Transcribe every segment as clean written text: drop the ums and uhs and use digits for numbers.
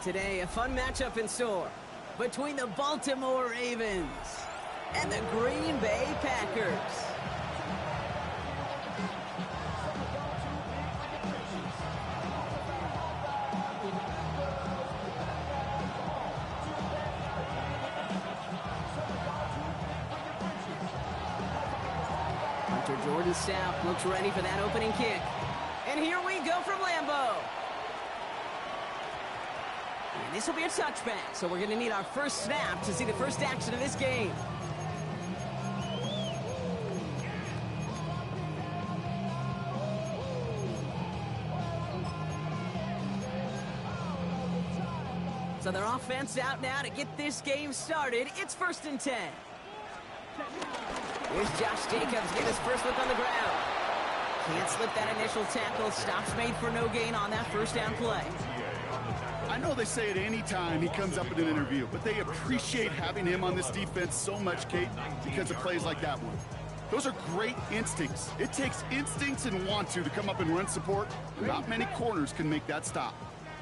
Today, a fun matchup in store between the Baltimore Ravens and the Green Bay Packers. Jordan Stout looks ready for that opening kick. And here we go from Lambeau. And this will be a touchback, so we're going to need our first snap to see the first action of this game. So their offense out now to get this game started. It's 1st and 10. Here's Josh Jacobs getting his first look on the ground. Can't slip that initial tackle. Stops made for no gain on that first down play. I know they say it any time he comes up in an interview, but they appreciate having him on this defense so much, Kate, because of plays like that one. Those are great instincts. It takes instincts and want to come up and run support. Not many corners can make that stop.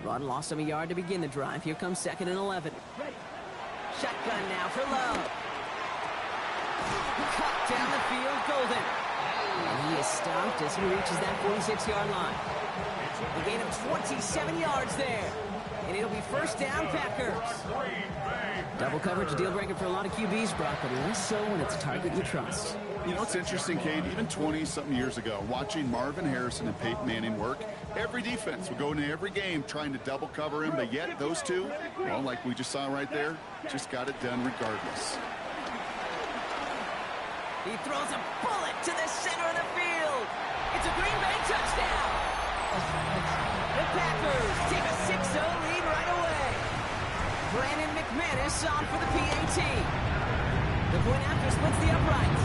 Run lost him a yard to begin the drive. Here comes 2nd and 11. Shotgun now for Love. Cut down the field, Golden. And he is stopped as he reaches that 46-yard line. A gain of 27 yards there. And it'll be 1st down, Packers. Double coverage, a deal breaker for a lot of QBs, Brock, but less so when it's a target you trust. You know, it's interesting, Kate, even 20-something years ago, watching Marvin Harrison and Peyton Manning work, every defense would go into every game trying to double cover him, but yet those two, well, like we just saw right there, just got it done regardless. He throws a bullet to the center of the field. It's a Green Bay touchdown. The Packers take a 6-0 lead right away. Brandon McManus on for the PAT. The point after splits the uprights.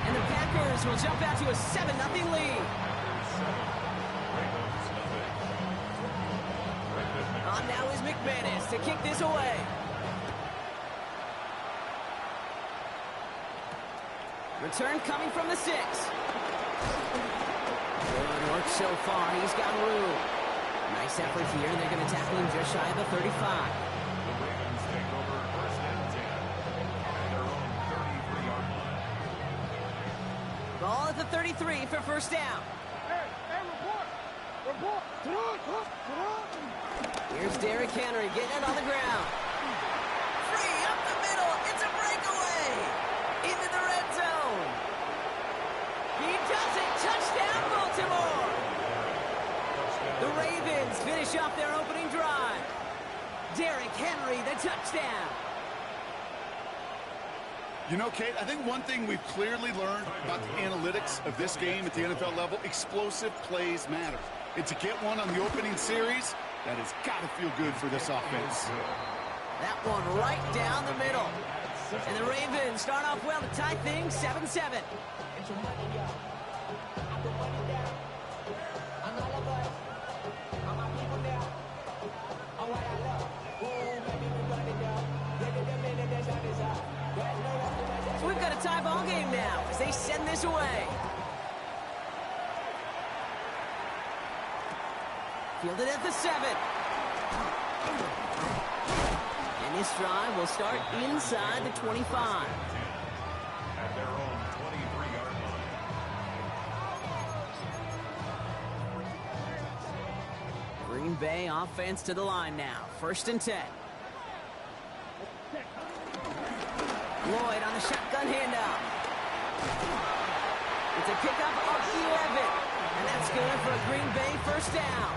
And the Packers will jump out to a 7-0 lead. On now is McManus to kick this away. Return coming from the 6. Good work so far. He's got room. Nice effort here. They're going to tackle him just shy of the 35. The Ravens take over 1st and 10 at their own 33-yard line. Ball at the 33 for 1st down. Hey, report. Here's Derrick Henry getting it on the ground. Free up the middle. It's a breakaway. Into the red zone. He does it. Touchdown, Baltimore. The Ravens finish off their opening drive. Derrick Henry, the touchdown. You know, Kate, I think one thing we've clearly learned about the analytics of this game at the NFL level, explosive plays matter. And to get one on the opening series, that has got to feel good for this offense. That one right down the middle. And the Ravens start off well to tie things 7-7. So we've got a tie ball game now as they send this away. Fielded at the 7. And this drive will start inside the 25. At their own 23-yard line. Green Bay offense to the line now. 1st and 10. Lloyd on the shotgun handoff. It's a pickup off the 11. And that's good for a Green Bay 1st down.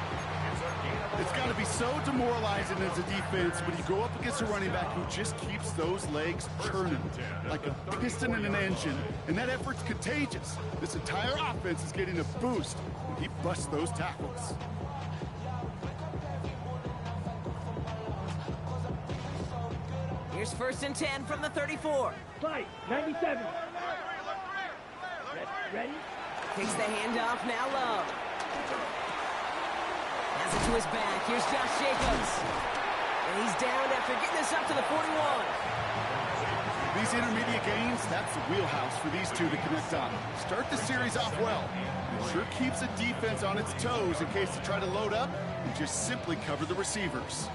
It's got to be so demoralizing as a defense when you go up against a running back who just keeps those legs churning like a piston in an engine, and that effort's contagious. This entire offense is getting a boost when he busts those tackles. Here's 1st and 10 from the 34. Fight, 97. Ready? Takes the handoff, now Love. Has it to his back. Here's Josh Jacobs. And he's down after getting this up to the 41. These intermediate gains, that's the wheelhouse for these two to connect on. Start the series off well. It sure keeps the defense on its toes in case they try to load up and just simply cover the receivers.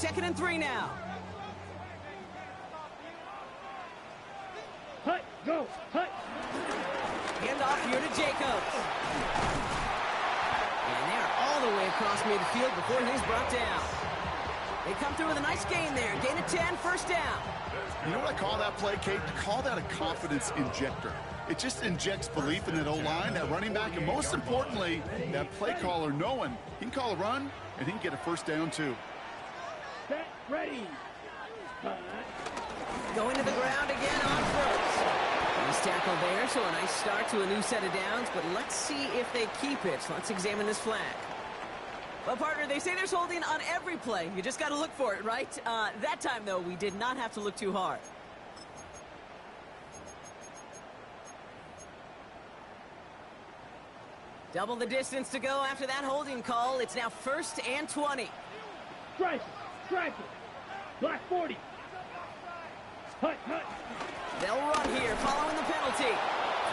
2nd and 3 now. Hut, go, hut. Hand off here to Jacobs. And they're all the way across midfield before he's brought down. They come through with a nice gain there. Gain of 10, first down. You know what I call that play, Kate? I call that a confidence injector. It just injects belief in that O-line, that running back, and most importantly, that play caller knowing he can call a run and he can get a first down too. Set, ready. Hut. Going to the ground again on first. Nice tackle there, so a nice start to a new set of downs, but let's see if they keep it. Let's examine this flag. Well, partner, they say there's holding on every play. You just got to look for it, right? That time, though, we did not have to look too hard. Double the distance to go after that holding call. It's now 1st and 20. Strike it, strike it. Black 40. Hut, hut. They'll run here following the penalty.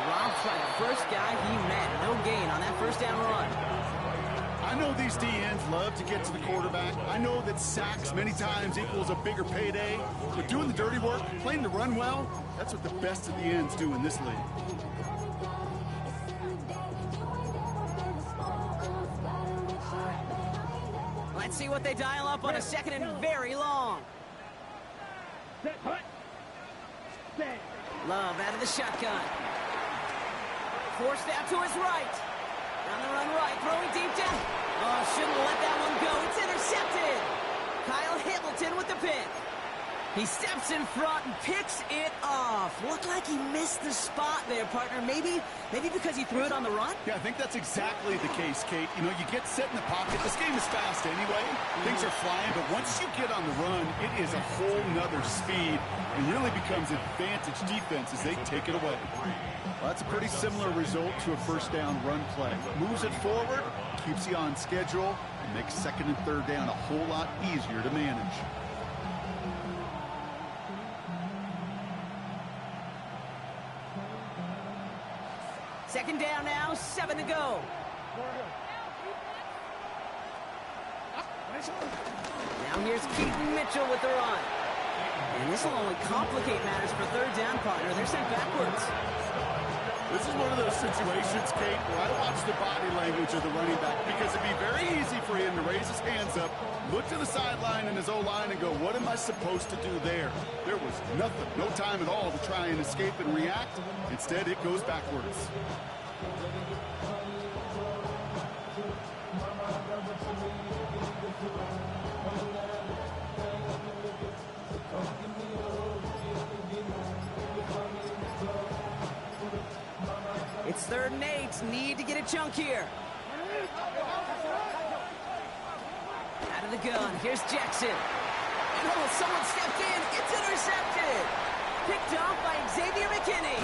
Dropped by the first guy he met. No gain on that first down run. I know these DNs love to get to the quarterback. I know that sacks many times equals a bigger payday. But doing the dirty work, playing the run well, that's what the best of the ends do in this league. Let's see what they dial up on a 2nd and very long. Set, hut. Set. Love out of the shotgun. Forced out to his right. On the run right, throwing deep down. Oh, shouldn't let that one go. It's intercepted. Kyle Hamilton with the pick. He steps in front and picks it off. Looked like he missed the spot there, partner. Maybe because he threw it on the run? Yeah, I think that's exactly the case, Kate. You know, you get set in the pocket. This game is fast anyway. Things are flying, but once you get on the run, it is a whole nother speed and really becomes advantage defense as they take it away. Well, that's a pretty similar result to a first down run play. Moves it forward, keeps you on schedule, and makes 2nd and 3rd down a whole lot easier to manage. Second down now, 7 to go. Now here's Keaton Mitchell with the run. And this will only complicate matters for 3rd down, partner. They're sent backwards. This is one of those situations, Kate, where I watch the body language of the running back because it'd be very easy for him to raise his hands up, look to the sideline and his O-line and go, what am I supposed to do there? There was nothing, no time at all to try and escape and react. Instead, it goes backwards. It's 3rd and 8. Need to get a chunk here. Out of the gun. Here's Jackson. And someone stepped in. It's intercepted. Picked off by Xavier McKinney.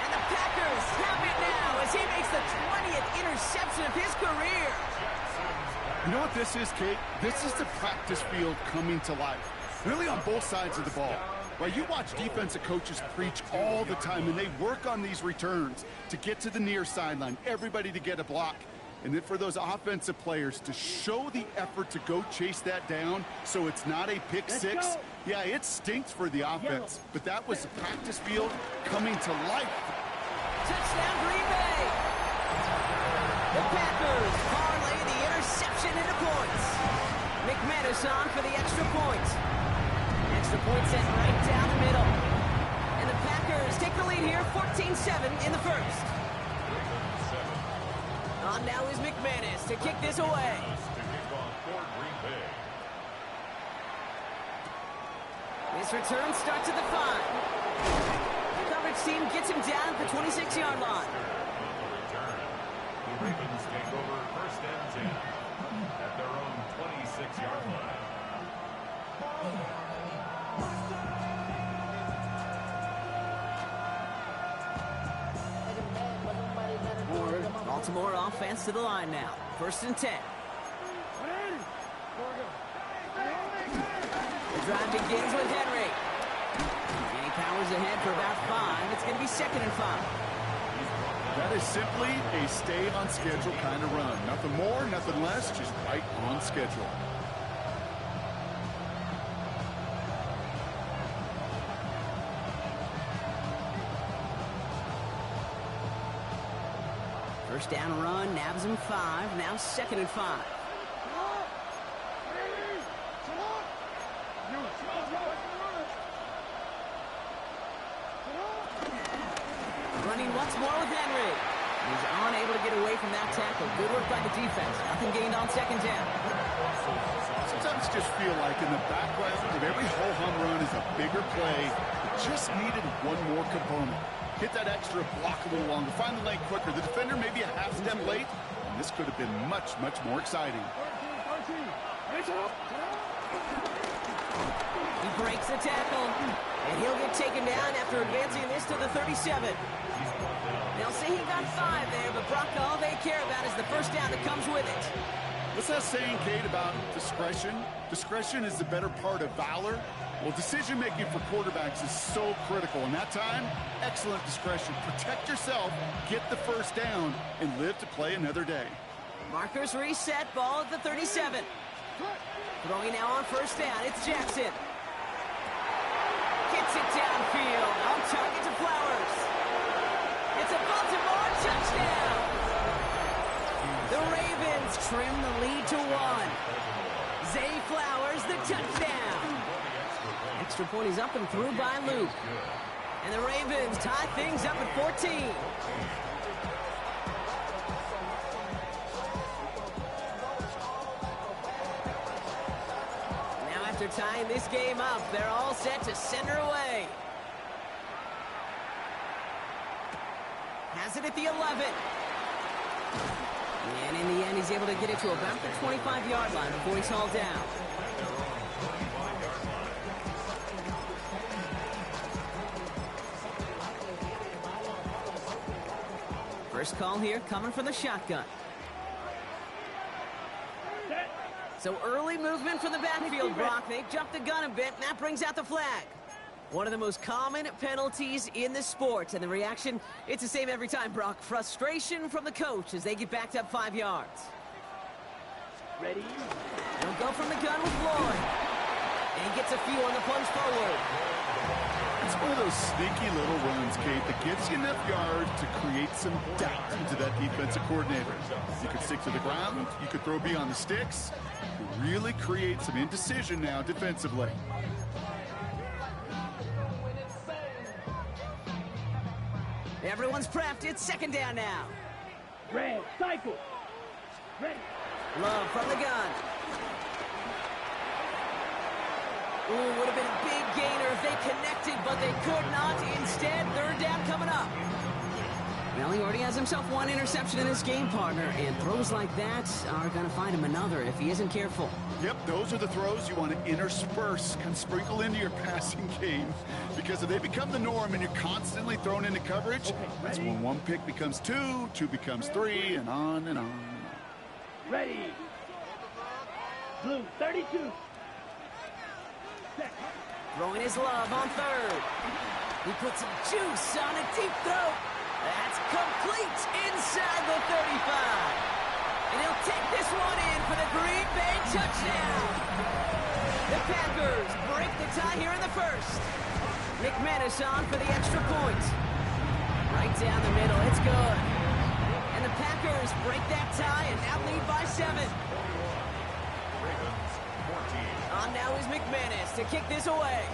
And the Packers have it now as he makes the 20th interception of his career. You know what this is, Kate? This is the practice field coming to life. Really on both sides of the ball. Right, you watch defensive coaches preach all the time, and they work on these returns to get to the near sideline, everybody to get a block. And then for those offensive players to show the effort to go chase that down so it's not a pick six. Yeah, it stinks for the offense, but that was the practice field coming to life. Touchdown, Green Bay. The Packers parlay the interception into points. McManus on for the extra point. Extra point sent right down the middle. And the Packers take the lead here, 14-7 in the first. On now is McManus to kick this away. This return starts at the 5. The coverage team gets him down at the 26-yard line. The Ravens take over 1st and 10 at their own 26-yard line. Baltimore offense to the line now. 1st and 10. The drive begins with Henry. And he powers ahead for about 5. It's going to be 2nd and 5. That is simply a stay on schedule kind of run. Nothing more, nothing less, just right on schedule. First down run, nabs him 5. Now 2nd and 5. Running once more with Henry. He's unable to get away from that tackle. Good work by the defense. Nothing gained on 2nd down. Sometimes just feel like in the background of every ho-hum run is a bigger play. It just needed one more component. Hit that extra block a little longer. Find the lane quicker. The defender may be a half step late, and this could have been much, much more exciting. He breaks the tackle, and he'll get taken down after advancing this to the 37. They'll say he got 5 there, but Brock, all they care about is the first down that comes with it. What's that saying, Kate, about discretion? Discretion is the better part of valor. Well, decision-making for quarterbacks is so critical. In that time, excellent discretion. Protect yourself, get the first down, and live to play another day. Markers reset, ball at the 37. Throwing now on first down, it's Jackson. Gets it downfield, on target to Flowers. It's a Baltimore touchdown. The Ravens trim the lead to 1. Zay Flowers, the touchdown. Extra point is up and through by Luke. And the Ravens tie things up at 14. Now after tying this game up, they're all set to send her away. Has it at the 11. And in the end, he's able to get it to about the 25-yard line before he's hauled down. First call here coming from the shotgun. So early movement from the backfield, Brock. They jumped the gun a bit, and that brings out the flag. One of the most common penalties in the sport, and the reaction, it's the same every time, Brock. Frustration from the coach as they get backed up 5 yards. Ready? They'll go from the gun with Lloyd. And he gets a few on the plunge forward. It's one of those sneaky little runs, Kate, that gets you enough yards to create some doubt into that defensive coordinator. You could stick to the ground, you could throw beyond the sticks, really create some indecision now defensively. Everyone's prepped. It's 2nd down now. Red, cycle. Ready. Love from the gun. Ooh, would have been a big gainer if they connected, but they could not. Instead, 3rd down coming up. Well, he already has himself 1 interception in this game, partner, and throws like that are going to find him another if he isn't careful. Yep, those are the throws you want to intersperse, kind of sprinkle into your passing game, because if they become the norm and you're constantly thrown into coverage, that's when 1 pick becomes 2, 2 becomes 3, and on and on. Ready. Blue, 32. Set. Throwing his love on 3rd. He puts some juice on a deep throw. That's complete inside the 35. And he'll take this one in for the Green Bay touchdown. The Packers break the tie here in the 1st. McManus on for the extra point. Right down the middle, it's good. And the Packers break that tie and now lead by 7. On now is McManus to kick this away.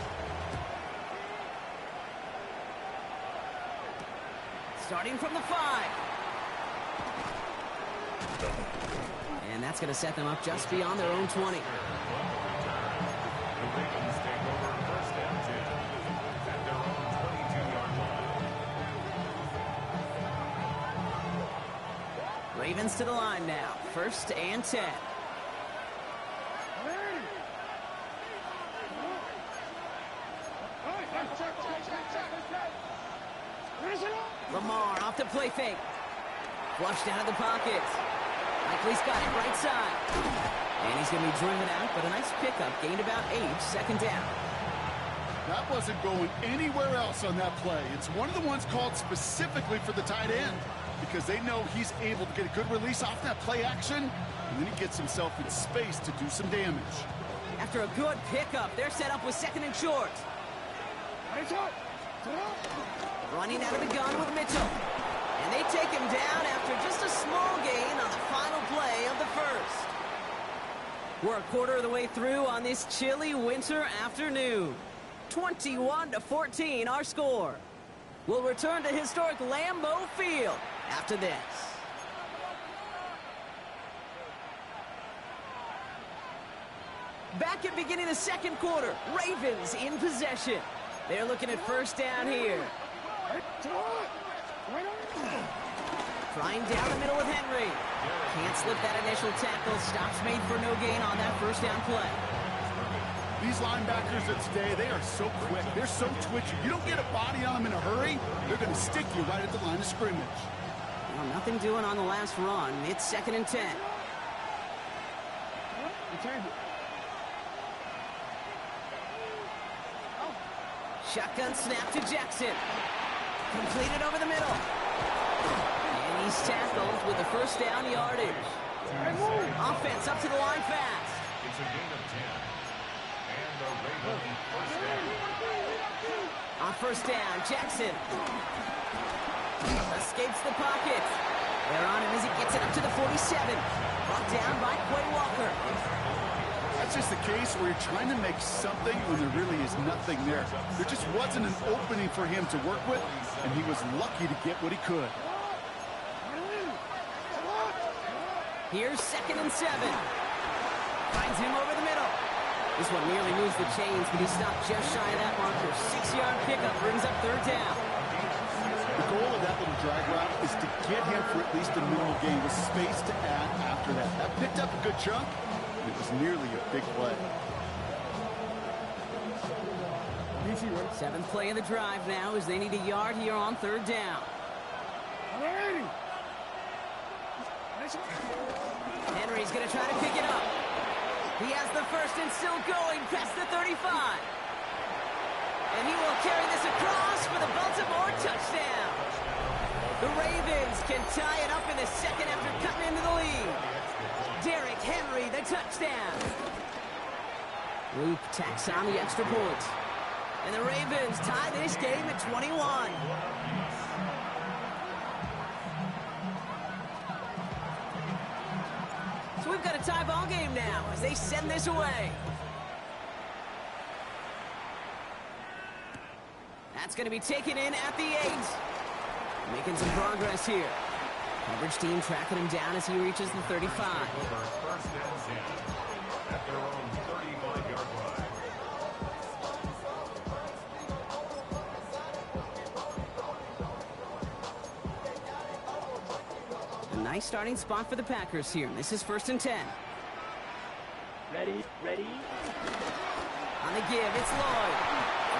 Starting from the 5. And that's going to set them up just beyond their own 20. The Ravens take over 1st and 10 at their own 22-yard line. Ravens to the line now. 1st and 10. Lamar off the play fake. Flushed out of the pocket. Likely's got it right side. And he's going to be driven out, but a nice pickup. Gained about 8, 2nd down. That wasn't going anywhere else on that play. It's one of the ones called specifically for the tight end, because they know he's able to get a good release off that play action, and then he gets himself in space to do some damage. After a good pickup, they're set up with 2nd and short. Running out of the gun with Mitchell. And they take him down after just a We're a quarter of the way through on this chilly winter afternoon. 21-14 our score. We'll return to historic Lambeau Field after this. Back at beginning of the second quarter, Ravens in possession. They're looking at first down here. Trying down the middle with Henry. Can't slip that initial tackle. Stops made for no gain on that first down play. These linebackers of today, they are so quick. They're so twitchy. You don't get a body on them in a hurry, they're going to stick you right at the line of scrimmage. Well, nothing doing on the last run. It's 2nd and 10. Shotgun snap to Jackson. Completed over the middle. And he's tackled with the first down yardage. Offense up to the line fast. It's a gain of 10. And the Ravens first down. On first down, Jackson escapes the pocket. They're on him as he gets it up to the 47. Brought down by Quay Walker. That's just the case where you're trying to make something when there really is nothing there. There just wasn't an opening for him to work with, and he was lucky to get what he could. Here's 2nd and 7. Finds him over the middle. This one nearly moves the chains, but he stopped just shy of that marker. 6-yard pickup brings up third down. The goal of that little drag route is to get him for at least a minimal gain with space to add after that. That picked up a good chunk. It was nearly a big play. 7th play of the drive now as they need a yard here on third down. Henry's going to try to pick it up. He has the first and still going past the 35. And he will carry this across for the Baltimore touchdown. The Ravens can tie it up in the second after cutting into the lead. Derrick Henry, the touchdown. Luke tacks on the extra point. And the Ravens tie this game at 21. So we've got a tie ball game now as they send this away. That's going to be taken in at the 8. Making some progress here. Coverage team tracking him down as he reaches the 35. Over first and 10 at their own 35-yard line. A nice starting spot for the Packers here. This is 1st and 10. Ready. On the give, it's Lloyd.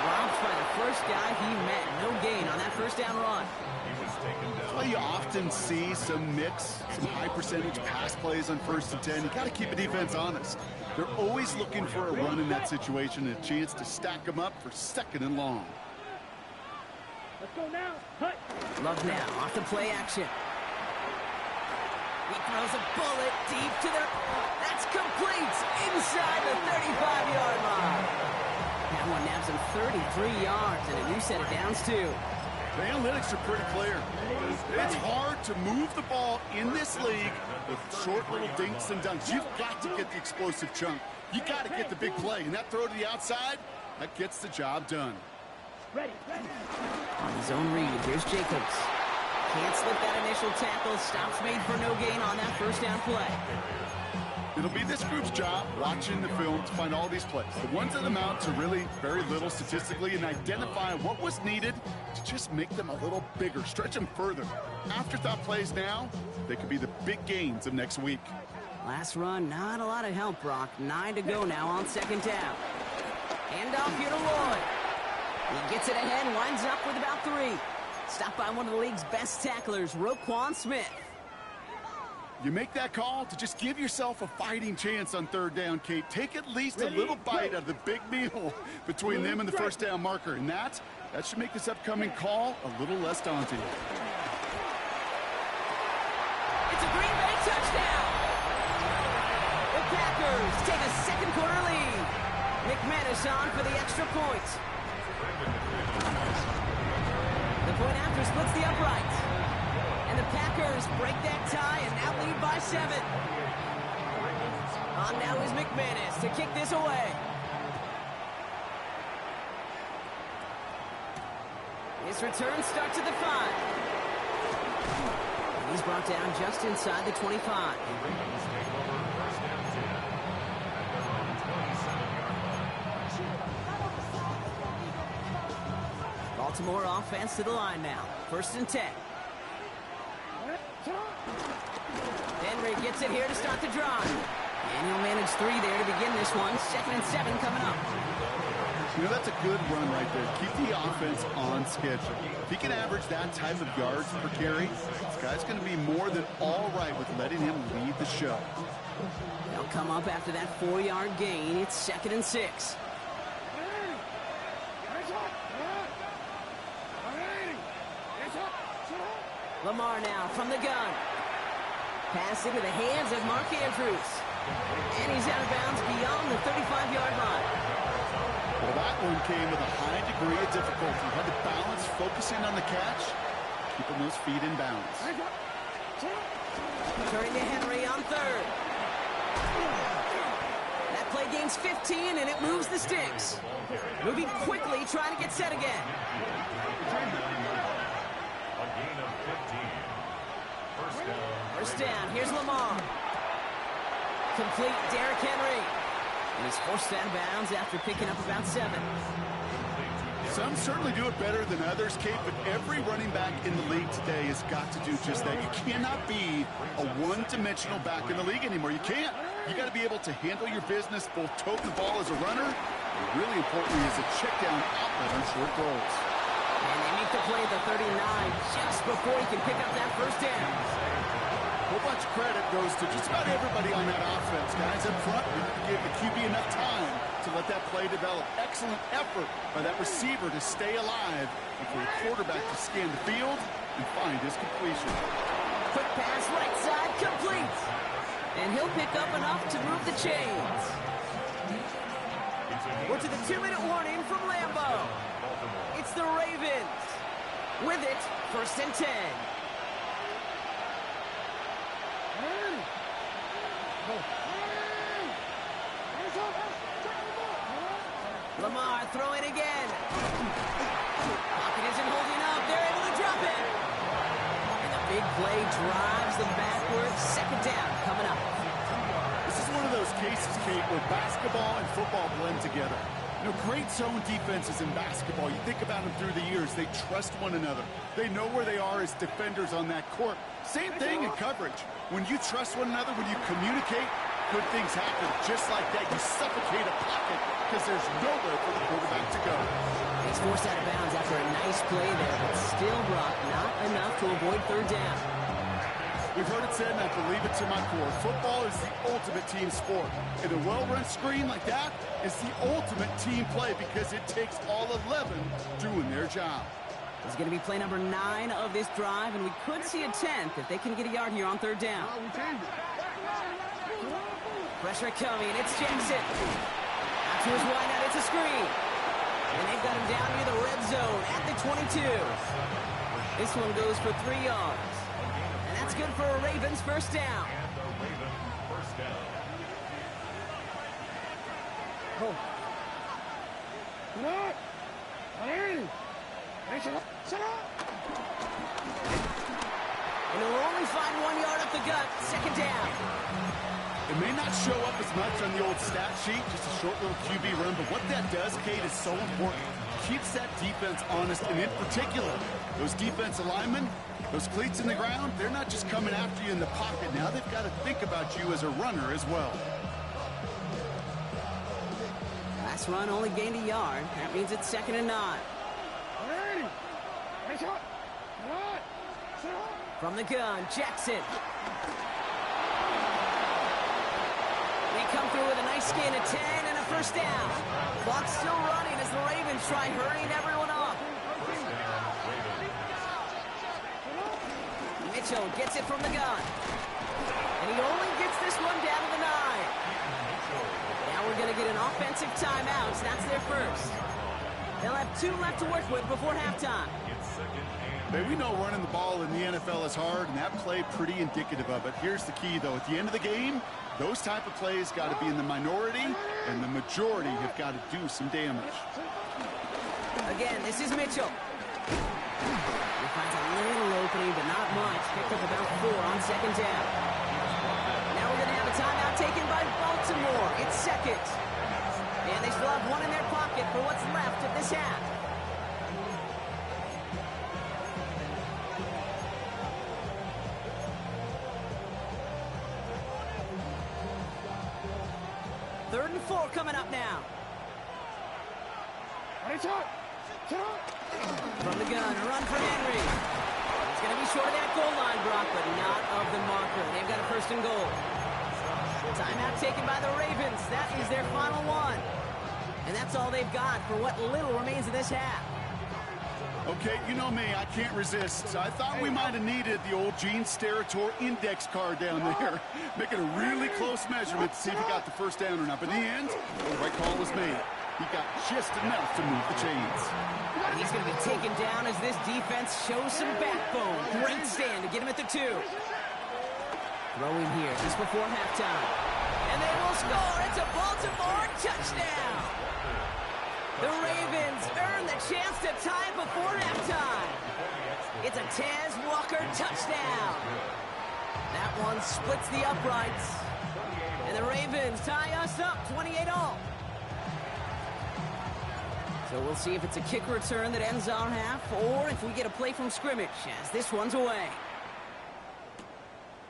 Robbed by the first guy he met. No gain on that first down run. He was taken down. That's why you often see some mix, some high percentage pass plays on 1st and 10. You got to keep a defense honest. They're always looking for a run in that situation and a chance to stack them up for 2nd and long. Let's go now. Hut. Love now off the play action. He throws a bullet deep to the... That's complete inside the 35-yard line. That one naps him 33 yards and a new set of downs, too. The analytics are pretty clear. It's hard to move the ball in this league with short little dinks and dunks. You've got to get the explosive chunk. You got to get the big play. And that throw to the outside, that gets the job done. Ready. On his own read, here's Jacobs. Can't slip that initial tackle. Stops made for no gain on that first down play. It'll be this group's job watching the film to find all these plays. The ones that amount to really very little statistically and identify what was needed to just make them a little bigger, stretch them further. Afterthought plays now, they could be the big gains of next week. Last run, not a lot of help, Brock. 9 to go now on 2nd down. Hand off here to Lloyd. He gets it ahead, winds up with about 3. Stopped by one of the league's best tacklers, Roquan Smith. You make that call to just give yourself a fighting chance on 3rd down, Kate. Take at least a little bite out of the big meal between them and the first down marker. And that should make this upcoming call a little less daunting. It's a Green Bay touchdown! The Packers take a second quarter lead. McManus on for the extra point. The point after splits the upright. And the Packers break that tie and now lead by 7. On now is McManus to kick this away. His return starts at the 5. And he's brought down just inside the 25. The Ravens take over first and 10 at their own 27-yard line. Baltimore offense to the line now. First and 10. Henry gets it here to start the drive. And he'll manage 3 there to begin this one. 2nd and 7 coming up. You know, that's a good run right there. Keep the offense on schedule. If he can average that type of yards per carry, this guy's going to be more than all right with letting him lead the show. They'll come up after that 4-yard gain. It's 2nd and 6. Lamar now from the gun. Pass into the hands of Mark Andrews. And he's out of bounds beyond the 35-yard line. Well, that one came with a high degree of difficulty. Had to balance focusing on the catch, keeping those feet in bounds. Turning to Henry on 3rd. That play gains 15, and it moves the sticks. Moving quickly, trying to get set again. A gain of 15. First down, here's Lamar. Complete, Derrick Henry. And he's forced out of bounds after picking up about 7. Some certainly do it better than others, Kate, but every running back in the league today has got to do just that. You cannot be a one-dimensional back in the league anymore. You can't. You got to be able to handle your business, both tote the ball as a runner, and really importantly as a check-down outlet on short goals. And they make the play at the 39 just before he can pick up that first down. A whole bunch of credit goes to just about everybody on that offense. Guys up front, we have to give the QB enough time to let that play develop. Excellent effort by that receiver to stay alive and for the quarterback to scan the field and find his completion. Quick pass right side, complete. And he'll pick up enough to move the chains. We're to the 2-minute warning from Lambeau. It's the Ravens. With it, first and 10. Lamar throwing again. Pocket isn't holding up. They're able to drop it. And the big play drives them backwards. 2nd down coming up. This is one of those cases, Kate, where basketball and football blend together. You know, great zone defenses in basketball, you think about them through the years, they trust one another. They know where they are as defenders on that court. Same thing in coverage. When you trust one another, when you communicate, good things happen. Just like that, you suffocate a pocket because there's nowhere for the quarterback to go. He's forced out of bounds after a nice play there, but still brought not enough to avoid 3rd down. We've heard it said, and I believe it to my core, football is the ultimate team sport. And a well-run screen like that is the ultimate team play because it takes all 11 doing their job. It's going to be play number 9 of this drive, and we could see a 10th if they can get a yard here on 3rd down. Pressure coming, it's Jackson. Out to his wideout, it's a screen. And they've got him down near the red zone at the 22. This one goes for 3 yards. And that's good for a Ravens first down. And the Ravens first down. And he'll only find 1 yard up the gut. 2nd down. It may not show up as much on the old stat sheet, just a short little QB run, but what that does, Kate, is so important. Keeps that defense honest, and in particular, those defense linemen, those cleats in the ground, they're not just coming after you in the pocket. Now they've got to think about you as a runner as well. Last run only gained a yard. That means it's 2nd and 9. From the gun, Jackson. They come through with a nice gain of 10 and a first down. Clock's still running as the Ravens try hurrying everyone up. Mitchell gets it from the gun. And he only gets this one down to the 9. Now we're going to get an offensive timeout. That's their first. They'll have 2 left to work with before halftime. It's 2nd and Hey, we know running the ball in the NFL is hard, and that play pretty indicative of it. Here's the key, though. At the end of the game, those type of plays got to be in the minority, and the majority have got to do some damage. Again, this is Mitchell. He finds a little opening, but not much. Picked up about 4 on second down. Now we're going to have a timeout taken by Baltimore. It's second. And they still have 1 in their pocket for what's left of this half. Third and 4 coming up now. From the gun, a run for Henry. It's going to be short of that goal line, Brock, but not of the marker. They've got a first and goal. Timeout taken by the Ravens. That is their final one. And that's all they've got for what little remains of this half. Okay, you know me, I can't resist. I thought we might have needed the old Gene Steratore index card down there. Making a really close measurement to see if he got the first down or not. But in the end, the right call was made. He got just enough to move the chains. And he's going to be taken down as this defense shows some backbone. Great stand to get him at the 2. Throwing here just before halftime. And they will score. It's a Baltimore touchdown. The Ravens earn the chance to tie before halftime. It's a Taz Walker touchdown. That one splits the uprights. And the Ravens tie us up 28-all. So we'll see if it's a kick return that ends our half, or if we get a play from scrimmage as this one's away.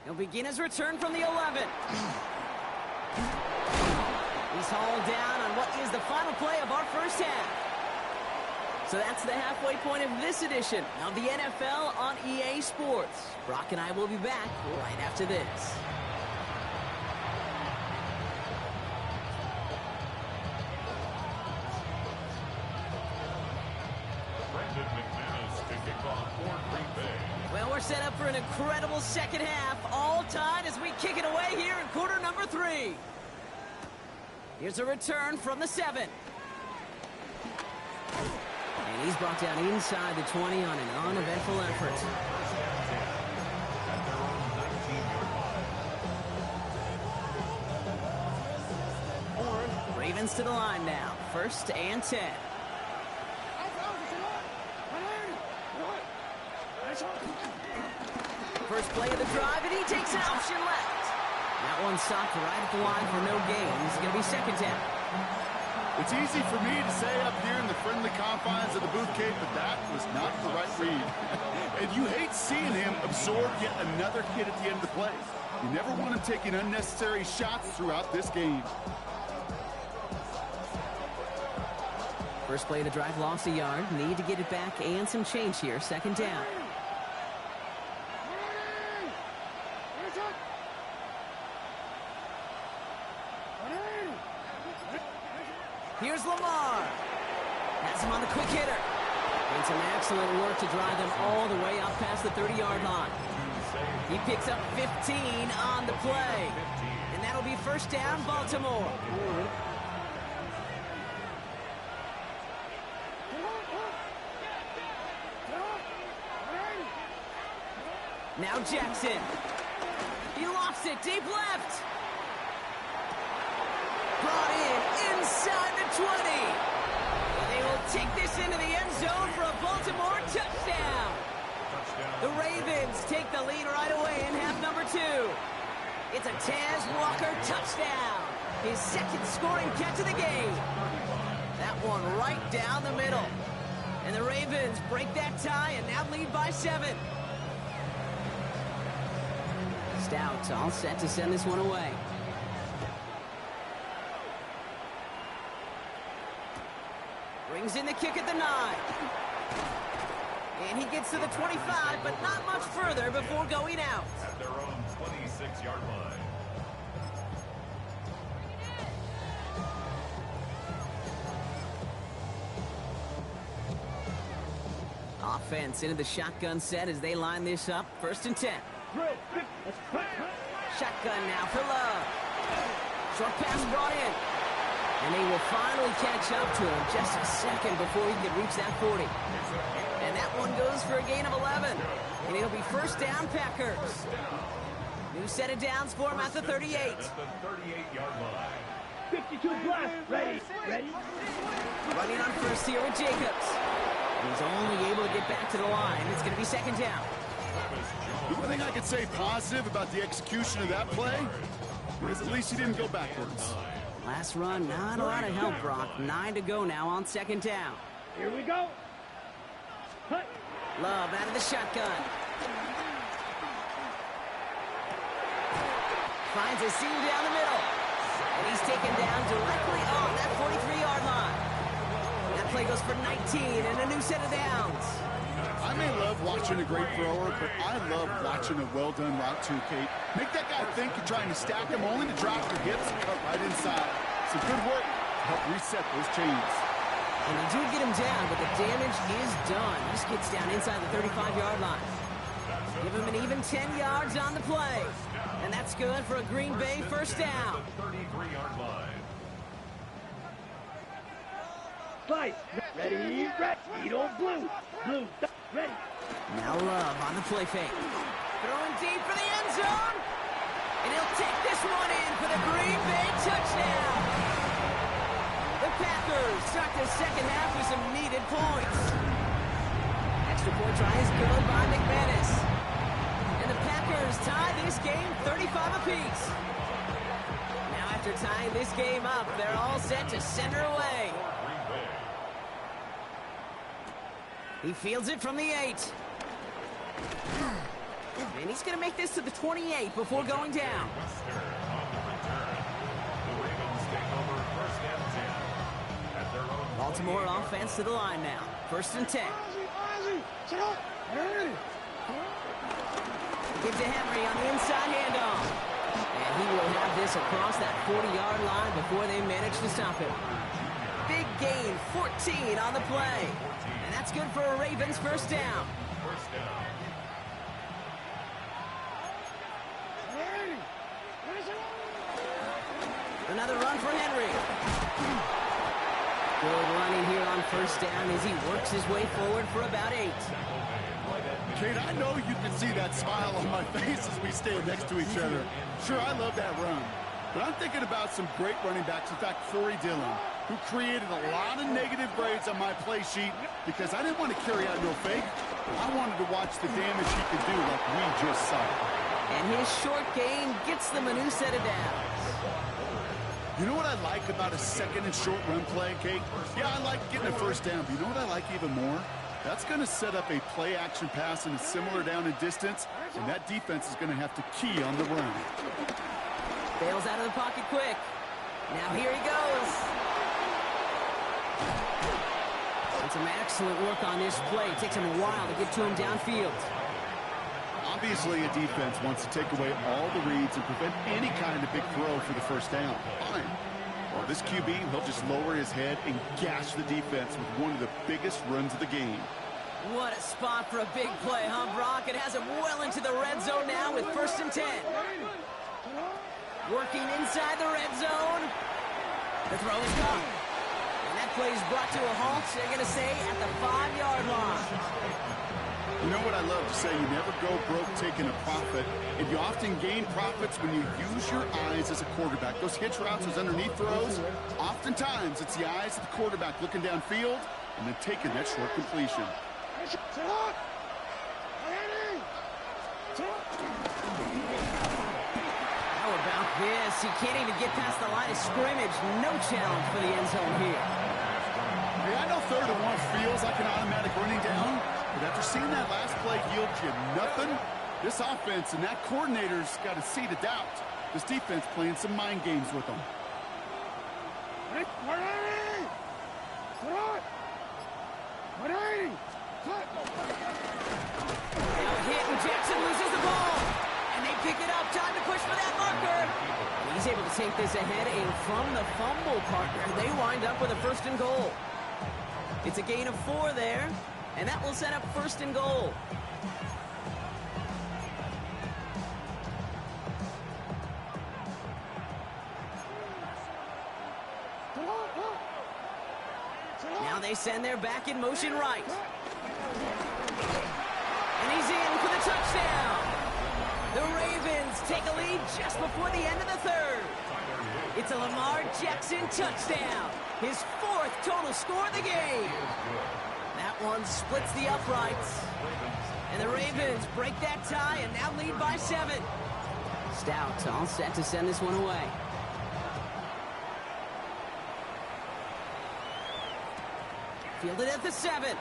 He'll begin his return from the 11. He's hauled down on what is the final play of our first half. So that's the halfway point of this edition of the NFL on EA Sports. Brock and I will be back right after this. Well, we're set up for an incredible second half, all tied as we kick it away here in quarter number 3. Here's a return from the 7. And he's brought down inside the 20 on an uneventful effort. Ravens to the line now, 1st and 10. First play of the drive, and he takes an option left. That one stopped right at the line for no gain. It's going to be second down. It's easy for me to say up here in the friendly confines of the booth cave, but that was not the right read. And you hate seeing him absorb yet another hit at the end of the play. You never want him taking unnecessary shots throughout this game. First play of the drive, lost a yard. Need to get it back and some change here. Second down. Here's Lamar. Has him on the quick hitter. And some excellent work to drive them all the way up past the 30-yard line. He picks up 15 on the play. And that'll be first down, Baltimore. Now Jackson. He lofts it deep left. Brought in inside the 20. And they will take this into the end zone for a Baltimore touchdown. The Ravens take the lead right away in half number 2. It's a Taz Walker touchdown. His second scoring catch of the game. That one right down the middle. And the Ravens break that tie and now lead by 7. Stout all set to send this one away. Brings in the kick at the 9. And he gets to the 25, but not much further before going out. At their own 26-yard line. Offense into the shotgun set as they line this up. 1st and 10. Shotgun now for Love. Short pass brought in. And they will finally catch up to him just a second before he can reach that 40. And that one goes for a gain of 11. And it'll be first down, Packers. New set of downs for him at the 38. At the 38-yard line. 52 blast. Ready. Ready. Running on first here with Jacobs. He's only able to get back to the line. It's going to be second down. The one thing I could say positive about the execution of that play is at least he didn't go backwards. Last run, not a lot of help, Brock. 9 to go now on second down. Here we go. Hut. Love out of the shotgun. Finds a seam down the middle. And he's taken down directly on that 43-yard line. That play goes for 19 and a new set of downs. I may love watching a great thrower, but I love watching a well-done route too, Kate. Make that guy think you're trying to stack him only to drop your hips and cut right inside. Some good work to help reset those chains. And they do get him down, but the damage is done. This gets down inside the 35-yard line. Give him an even 10 yards on the play. And that's good for a Green Bay first down. 33-yard line. Fight. Ready. Red. Edo blue. Blue. Ready. Now Love on the play fake. Throwing deep for the end zone. And he'll take this one in for the Green Bay touchdown. The Packers start the second half with some needed points. Extra point try is good by McManus. And the Packers tie this game 35 apiece. Now after tying this game up, they're all set to send her away. He fields it from the 8. And he's going to make this to the 28 before going down. Baltimore offense to the line now. First and 10. Give to Henry on the inside handoff. And he will have this across that 40-yard line before they manage to stop him. Big gain, 14 on the play. And that's good for a Ravens first down. Another run for Henry. Good running here on first down as he works his way forward for about 8. Kate, I know you can see that smile on my face as we stand next to each other. Sure, I love that run. But I'm thinking about some great running backs. In fact, Corey Dillon, who created a lot of negative grades on my play sheet because I didn't want to carry out no fake. I wanted to watch the damage he could do like we just saw. And his short gain gets them a new set of downs. You know what I like about a second and short run play, Kate? Yeah, I like getting a first down, but you know what I like even more? That's going to set up a play-action pass in a similar down and distance, and that defense is going to have to key on the run. Bails out of the pocket quick. Now here he goes. And some excellent work on this play. It takes him a while to get to him downfield. Obviously, a defense wants to take away all the reads and prevent any kind of big throw for the first down. Fine. Well, this QB, he'll just lower his head and gash the defense with one of the biggest runs of the game. What a spot for a big play, huh, Brock? It has him well into the red zone now with first and 10. Working inside the red zone. The throw is caught. And that play is brought to a halt, they're going to say, at the 5-yard line. You know what I love to say? You never go broke taking a profit. And you often gain profits when you use your eyes as a quarterback. Those hitch routes, those underneath throws, oftentimes it's the eyes of the quarterback looking downfield and then taking that short completion. How about this? He can't even get past the line of scrimmage. No challenge for the end zone here. Hey, I know 3rd and 1 feels like an automatic running down, but after seeing that last play yield you nothing, this offense and that coordinator's got a seed of doubt. This defense playing some mind games with them. Now a hit and Jackson loses the ball. And they pick it up. Time to push for that marker. He's able to take this ahead and from the fumble partner, they wind up with a first and goal. It's a gain of 4 there, and that will set up first and goal. they send their back in motion right. And he's in for the touchdown. The Ravens take a lead just before the end of the third. It's a Lamar Jackson touchdown. His 4th total score of the game. That one splits the uprights. And the Ravens break that tie and now lead by 7. Stout all set to send this one away. Fielded at the 7.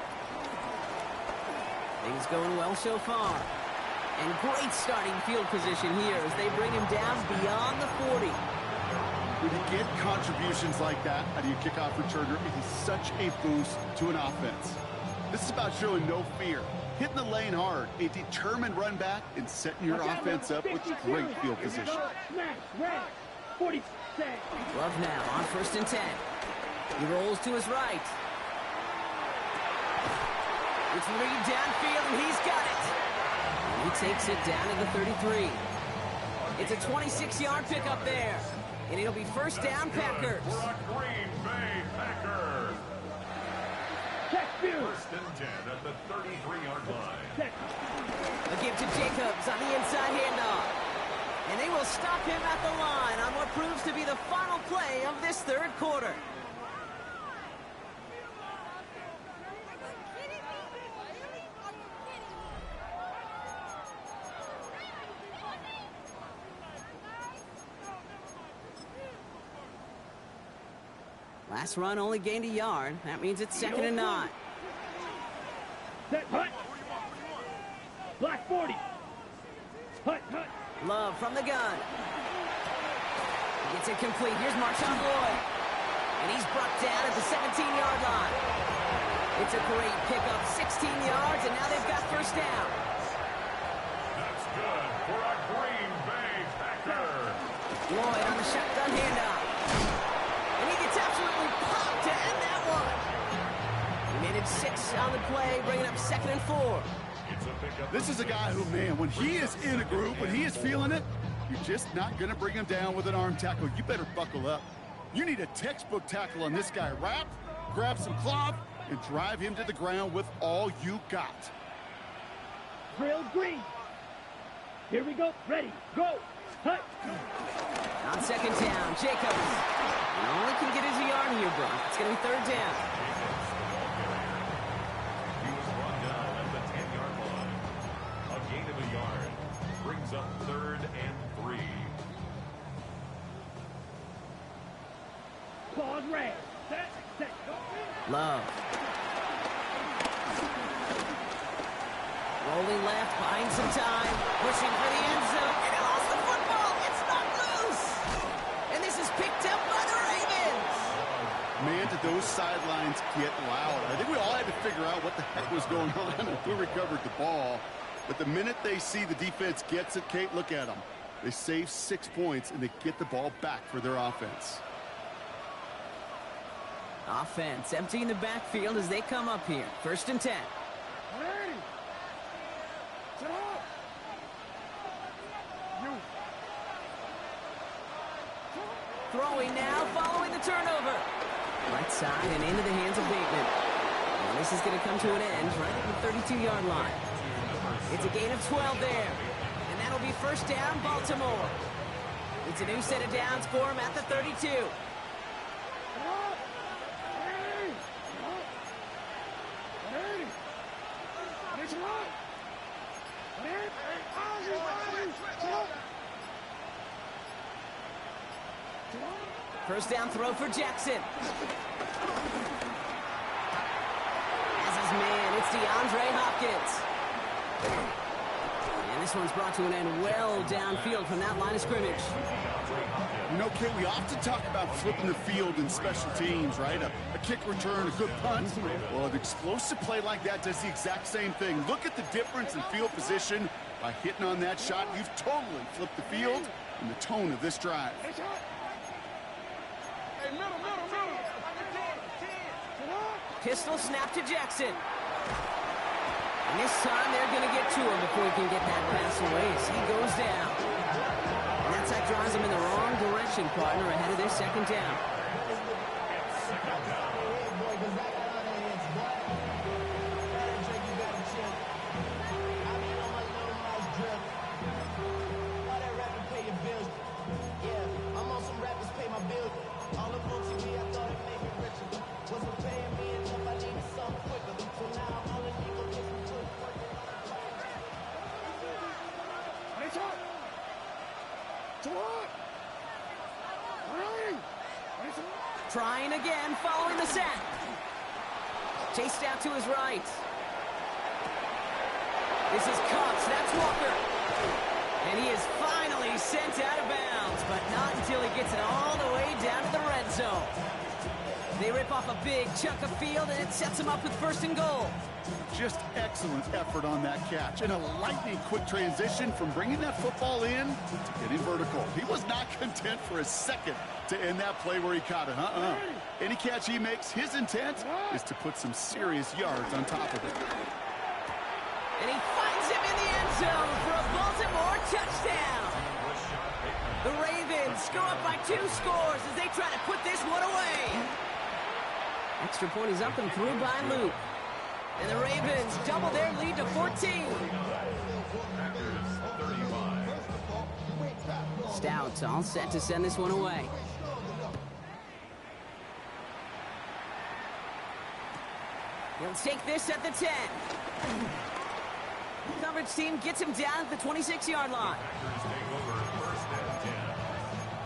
Things going well so far. And great starting field position here as they bring him down beyond the 40. When you get contributions like that out of your kickoff returner, it is such a boost to an offense. This is about showing no fear, hitting the lane hard, a determined run back, and setting your offense up with great field position. Love now on 1st and 10. He rolls to his right. It's Reed downfield, and he's got it. And he takes it down to the 33. It's a 26-yard pickup there. And it'll be 1st down, Packers. Green Bay Packers. 1st and 10 at the 33-yard line. A give to Jacobs on the inside handoff. And they will stop him at the line on what proves to be the final play of this 3rd quarter. Last run only gained a yard. That means it's 2nd and 9. Set, hut. Black 40. Hut, hut. Love from the gun. He gets it complete. Here's Marshawn Lloyd. And he's brought down at the 17-yard line. It's a great pickup, 16 yards, and now they've got 1st down. That's good for a Green Bay Packer. Lloyd on the shotgun handoff. And he gets absolutely popped to end that one. He made it 6 on the play, bringing up 2nd and 4. This is a guy who, man, when he is in a group, when he is feeling it, you're just not going to bring him down with an arm tackle. You better buckle up. You need a textbook tackle on this guy. Wrap, grab some cloth, and drive him to the ground with all you got. Drill green. Here we go. Ready. Go. Hut. On 2nd down, Jacobs. And all he can get is a yard here, bro. It's going to be 3rd down. He was run down at the 10-yard line. A gain of a yard brings up 3rd and 3. Pause red. Set. Set. Love. Rolling left, buying some time, pushing for the end zone, and he lost the football. It's not loose. And this is picked up by the Ravens. Man, did those sidelines get loud. I think we all had to figure out what the heck was going on and who recovered the ball. But the minute they see the defense gets it, Kate, look at them. They save 6 points, and they get the ball back for their offense. Offense emptying the backfield as they come up here. 1st and 10. Throwing now, following the turnover. Right side and into the hands of Bateman. And this is going to come to an end right at the 32-yard line. It's a gain of 12 there. And that'll be 1st down, Baltimore. It's a new set of downs for him at the 32. First down throw for Jackson. As his man, it's DeAndre Hopkins. And this one's brought to an end well downfield from that line of scrimmage. You know, Kate, we often talk about flipping the field in special teams, right? A kick return, a good punt. Well, an explosive play like that does the exact same thing. Look at the difference in field position. By hitting on that shot, you've totally flipped the field and the tone of this drive. Pistol snap to Jackson. And this time they're going to get to him before he can get that pass away as he goes down. And that's that drives him in the wrong direction, partner, ahead of their 2nd down. Trying again, following the sack. Chased out to his right. This is Cox, that's Walker. And he is finally sent out of bounds, but not until he gets it all the way down to the red zone. They rip off a big chunk of field, and it sets him up with 1st and goal. Just excellent effort on that catch. And a lightning quick transition from bringing that football in to getting vertical. He was not content for a second to end that play where he caught it. Any catch he makes, his intent is to put some serious yards on top of it. And he finds him in the end zone for a Baltimore touchdown. The Ravens go up by 2 scores as they try to put this one away. Extra point is up and through by Luke. And the Ravens double their lead to 14. Stouts all set to send this one away. He'll take this at the 10. Coverage team gets him down at the 26-yard line. Packers take over 1st and 10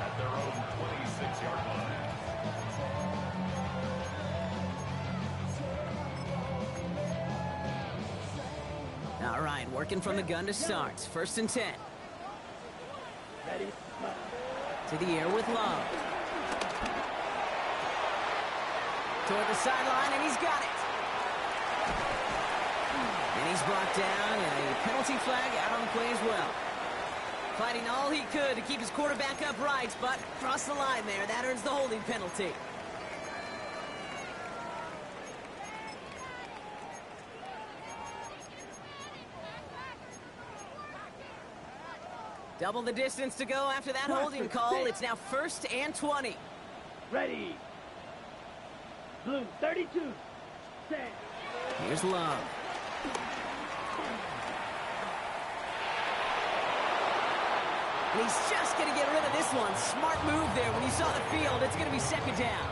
at their own 26-yard line. All right, working from the gun to start. 1st and 10. Ready? To the air with Love. Toward the sideline, and he's got it. And he's brought down, and a penalty flag out on the play as well. Fighting all he could to keep his quarterback upright, but crossed the line there. That earns the holding penalty. Double the distance to go after that holding call. It's now 1st and 20. Ready. Blue 32. Set. Here's Love. And he's just going to get rid of this one. Smart move there when you saw the field. It's going to be 2nd down.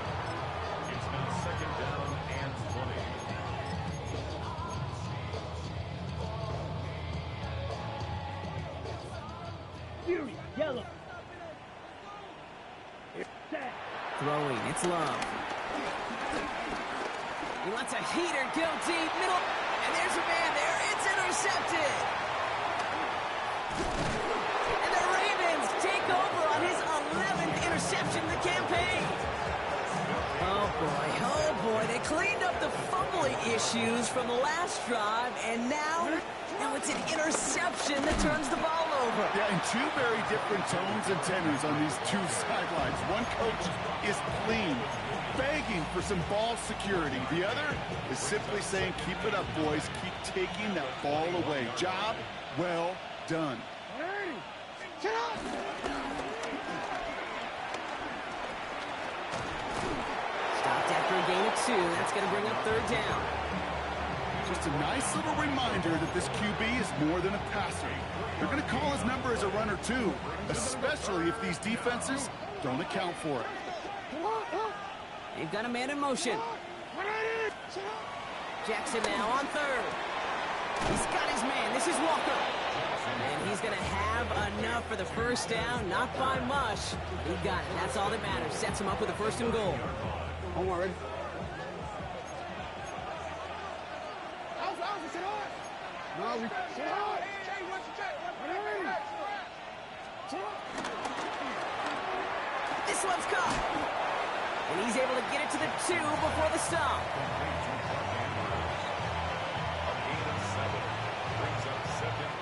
It's now 2nd down and 20. Fury. Yellow. Set. Throwing, it's Love. He lets a heater go deep, middle, and there's a man there. It's intercepted. And the Ravens take over on his 11th interception of the campaign. Oh boy, they cleaned up the fumbling issues from the last drive, and now it's an interception that turns the ball over. Yeah, and 2 very different tones and tenors on these 2 sidelines. One coach is clean, begging for some ball security. The other is simply saying, keep it up, boys. Keep taking that ball away. Job well done. Stopped after a gain of 2. That's going to bring up 3rd down. Just a nice little reminder that this QB is more than a passer. They're going to call his number as a runner, too, especially if these defenses don't account for it. They've got a man in motion. Jackson now on 3rd. He's got his man. This is Walker. And he's going to have enough for the 1st down. Not by much. He got it. That's all that matters. Sets him up with a 1st and goal. Onward. This one's caught. And he's able to get it to the 2 before the stop.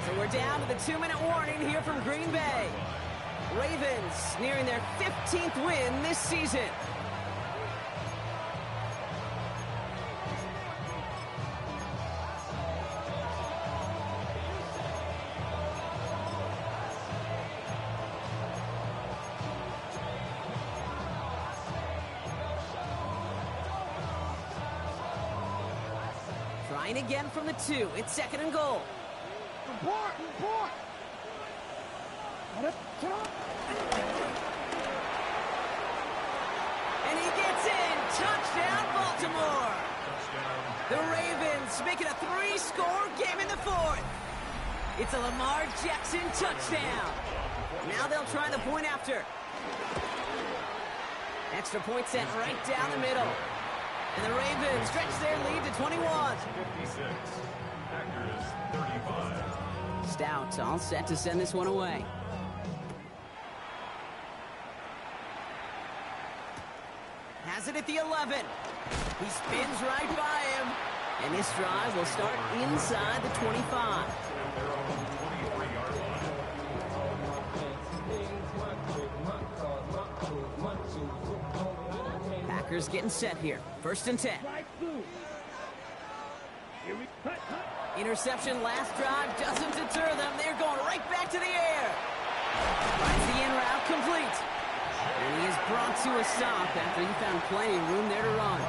So we're down to the 2-minute warning here from Green Bay. Ravens nearing their 15th win this season. Trying again from the 2. It's 2nd and goal. And he gets in. Touchdown, Baltimore. The Ravens make it a 3-score game in the 4th. It's a Lamar Jackson touchdown. Now they'll try the point after. Extra point sent right down the middle. And the Ravens stretch their lead to 21. 56. Packers 35. Stout all set to send this one away. Has it at the 11. He spins right by him. And this drive will start inside the 25. Their own 23-yard line. Packers getting set here. 1st and 10. Strike blue. Here we cut. Interception last drive doesn't deter them. They're going right back to the air. Finds the in route complete. And he is brought to a stop after he found plenty of room there to run.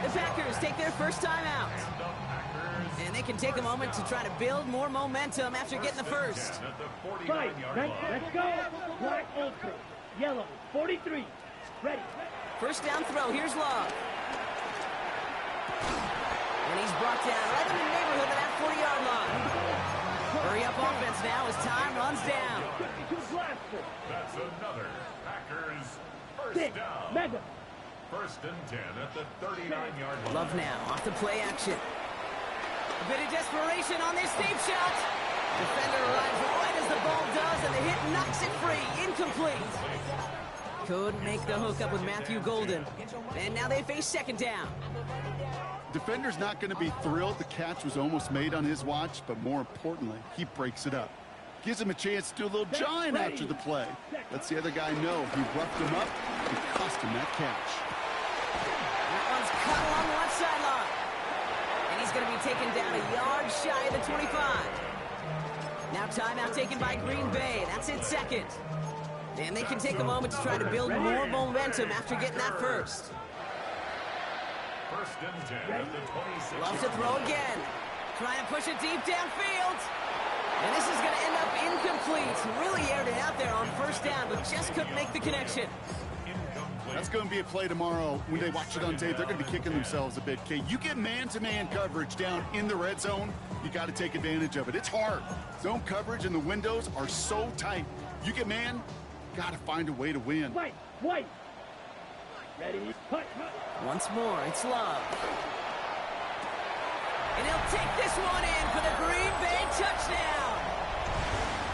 The Packers take their first time out. And they can take a moment to try to build more momentum after getting the first. At the Right, 49-yard right, line. let's go. Black ultra. Yellow, 43. Ready. First down throw. Here's Love. And he's brought down right in the neighborhood of that 40-yard line. Hurry up offense now as time runs down. 52 blaster. That's another Packers first Six. down. Mega. 1st and 10 at the 39-yard line. Love now off the play action. A bit of desperation on this deep shot. Defender arrives right as the ball does, and the hit knocks it free. Incomplete. Couldn't make the hook up with Matthew Golden. And now they face 2nd down. Defender's not going to be thrilled the catch was almost made on his watch, but more importantly, he breaks it up. Gives him a chance to do a little giant after the play. Lets the other guy know he roughed him up and cost him that catch. That one's cut along the left sideline. And he's going to be taken down a yard shy of the 25. Now timeout taken by Green Bay. That's it 2nd. And they can take a moment to try to build more momentum after getting that first. 1st and 10 at the 26. Loves to throw again. Trying to push it deep downfield. And this is going to end up incomplete. Really aired it out there on 1st down, but just couldn't make the connection. That's going to be a play tomorrow. When they watch it on tape, they're going to be kicking themselves a bit. Okay, you get man-to-man coverage down in the red zone, you got to take advantage of it. It's hard. Zone coverage and the windows are so tight. You get man, got to find a way to win. White. Ready. Cut. Once more, it's Love. And he'll take this one in for the Green Bay touchdown.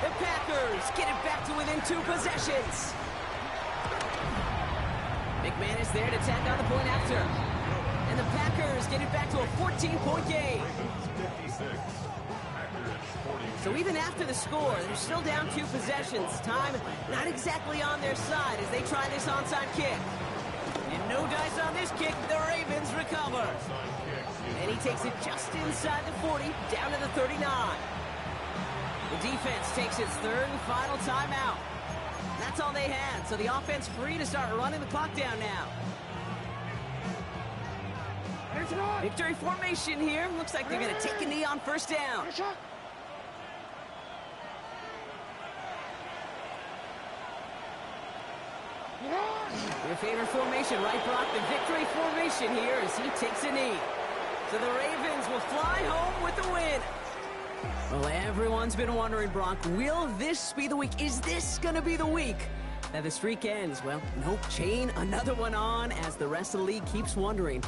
The Packers get it back to within 2 possessions. McMahon is there to tack on the point after. And the Packers get it back to a 14-point game. 56. Packers 42. So even after the score, they're still down 2 possessions. Time not exactly on their side as they try this onside kick. And no dice on this kick. The Ravens recover. And he takes it just inside the 40, down to the 39. The defense takes its 3rd and final timeout. That's all they had, so the offense free to start running the clock down now. Victory formation here. Looks like they're going to take a knee on 1st down. Your favorite formation, right, Brock? The victory formation here as he takes a knee. So the Ravens will fly home with the win. Well, everyone's been wondering, Brock, will this be the week? Is this going to be the week that the streak ends? Well, nope, chain another one on as the rest of the league keeps wondering.